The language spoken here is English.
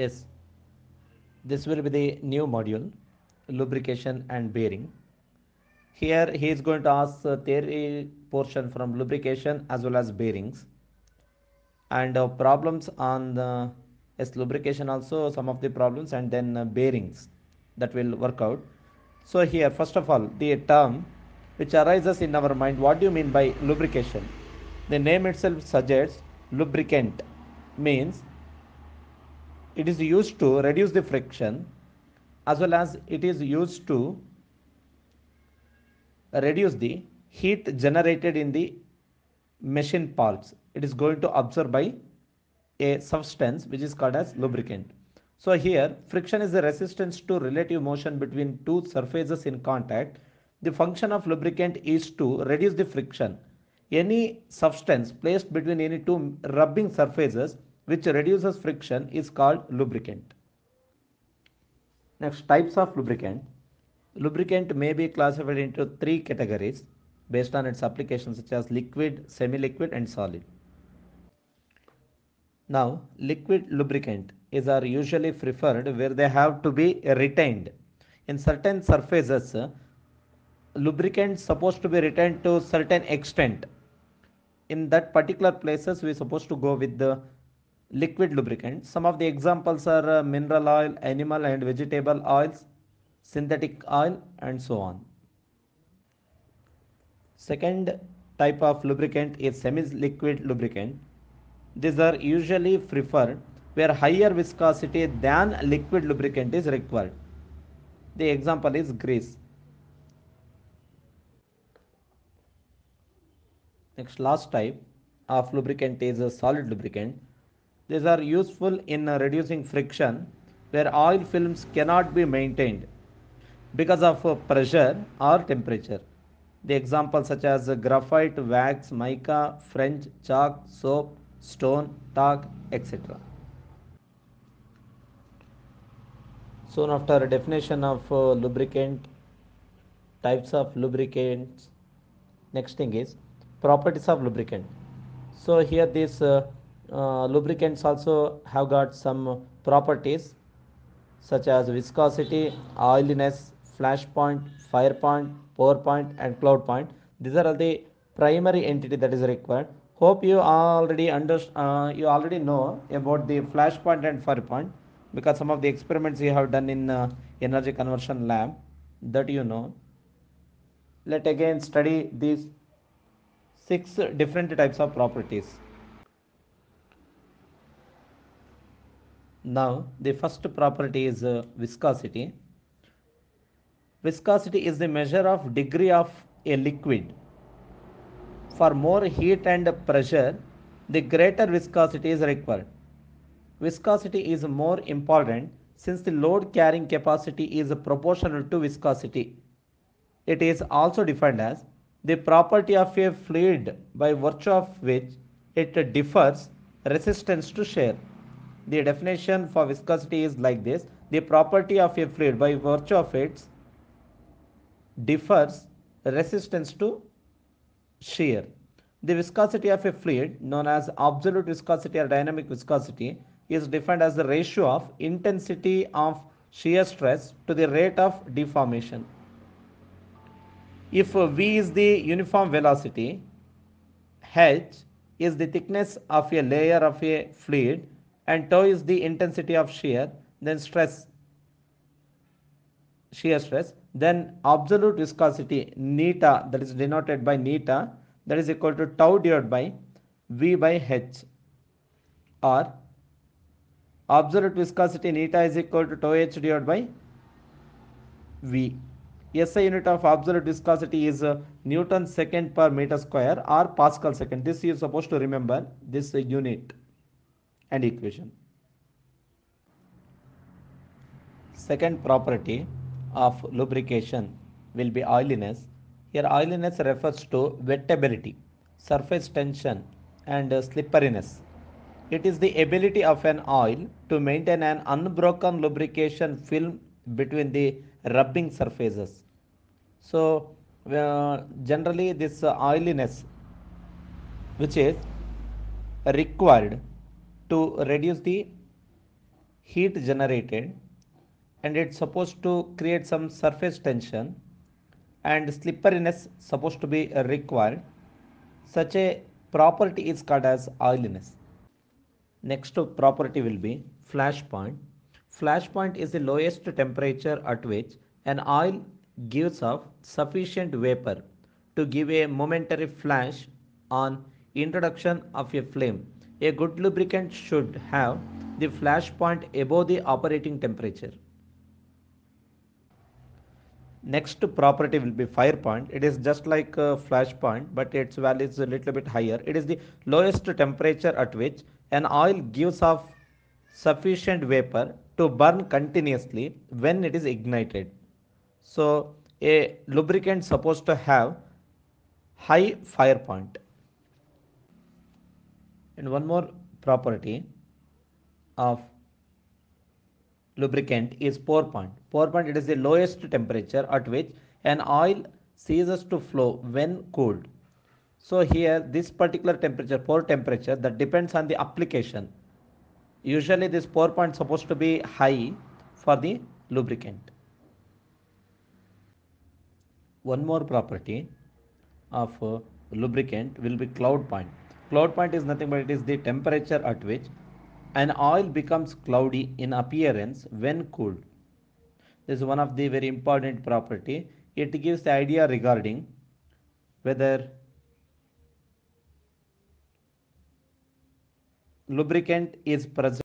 Yes, this will be the new module, lubrication and bearing. Here he is going to ask theory portion from lubrication as well as bearings, and problems on the yes, lubrication also some of the problems, and then bearings that will work out. So here first of all the term which arises in our mind, what do you mean by lubrication? The name itself suggests lubricant means it is used to reduce the friction, as well as it is used to reduce the heat generated in the machine parts. It is going to absorb by a substance which is called as lubricant. So here friction is the resistance to relative motion between two surfaces in contact. The function of lubricant is to reduce the friction. Any substance placed between any two rubbing surfaces which reduces friction is called lubricant. Next, types of lubricant. Lubricant may be classified into three categories based on its applications, such as liquid, semi-liquid and solid. Now, liquid lubricant is are usually preferred where they have to be retained. In certain surfaces, lubricant supposed to be retained to certain extent. In that particular places, we supposed to go with the liquid lubricant. Some of the examples are mineral oil, animal and vegetable oils, synthetic oil and so on. Second type of lubricant is semi-liquid lubricant. These are usually preferred where higher viscosity than liquid lubricant is required. The example is grease. Next, last type of lubricant is a solid lubricant. These are useful in reducing friction where oil films cannot be maintained because of pressure or temperature. The examples such as graphite, wax, mica, French, chalk, soap, stone, talc, etc. Soon after a definition of lubricant, types of lubricants, next thing is properties of lubricant. So here these lubricants also have got some properties such as viscosity, oiliness, flash point, fire point, pour point and cloud point. These are all the primary entity that is required. Hope you already know about the flash point and fire point, because some of the experiments you have done in energy conversion lab, that you know. Let again study these six different types of properties. Now the first property is viscosity. Viscosity is the measure of degree of a liquid. For more heat and pressure, the greater viscosity is required. Viscosity is more important since the load carrying capacity is proportional to viscosity. It is also defined as the property of a fluid by virtue of which it differs resistance to shear. The definition for viscosity is like this: the property of a fluid by virtue of its differs resistance to shear. The viscosity of a fluid, known as absolute viscosity or dynamic viscosity, is defined as the ratio of intensity of shear stress to the rate of deformation. If v is the uniform velocity, h is the thickness of a layer of a fluid, and tau is the intensity of then shear stress, then absolute viscosity neta, that is denoted by neta, that is equal to tau divided by v by h, or absolute viscosity neta is equal to tau h divided by v. SI unit of absolute viscosity is Newton second per meter square or Pascal second. This you are supposed to remember, this unit and equation. Second property of lubrication will be oiliness. Here oiliness refers to wettability, surface tension and slipperiness. It is the ability of an oil to maintain an unbroken lubrication film between the rubbing surfaces. So generally this oiliness which is required to reduce the heat generated, and it's supposed to create some surface tension, and slipperiness supposed to be required. Such a property is called as oiliness. Next property will be flash point. Flash point is the lowest temperature at which an oil gives off sufficient vapor to give a momentary flash on introduction of a flame. A good lubricant should have the flash point above the operating temperature. Next property will be fire point. It is just like a flash point, but its value is a little bit higher. It is the lowest temperature at which an oil gives off sufficient vapor to burn continuously when it is ignited. So a lubricant supposed to have high fire point. And one more property of lubricant is pour point. Pour point, it is the lowest temperature at which an oil ceases to flow when cooled. So here this particular temperature, pour temperature, that depends on the application. Usually this pour point supposed to be high for the lubricant. One more property of lubricant will be cloud point. Cloud point is nothing but it is the temperature at which an oil becomes cloudy in appearance when cooled. This is one of the very important property. It gives the idea regarding whether lubricant is present